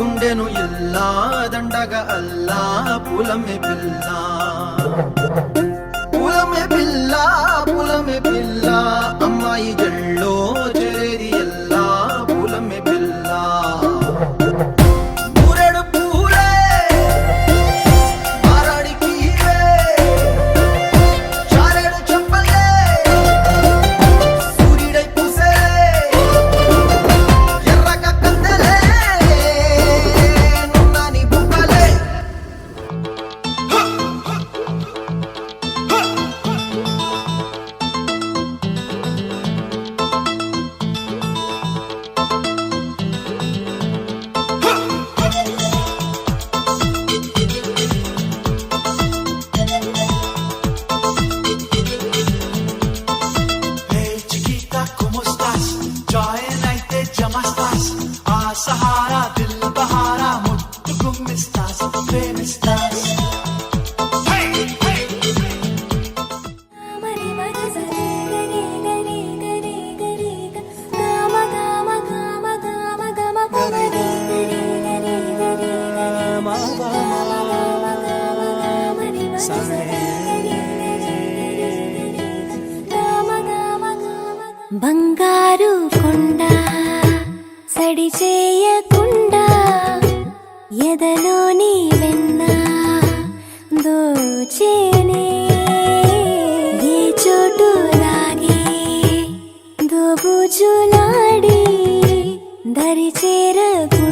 గుండెను ఇల్లా దండగ అల్లా పూలమే పిల్ల పూలమే పిల్ల పూలమే పిల్ల అమ్మాయి జల్లో చేరేది ఎల్లా పూలమే పిల్ల Sahara, dil bahara, muttu gummistas, premistas. Hey, hey. Mari mari sari gari gari gari gari gama gama gama gama gama gari gari gari gari gama gama gama mari mari sari gama gama gama బంగారు కొండ సడి చేయకుండా ఎదలోని వెన్న దోచేనే ఏ చోటు లాగే దోబుజులాడి దరి చేరకు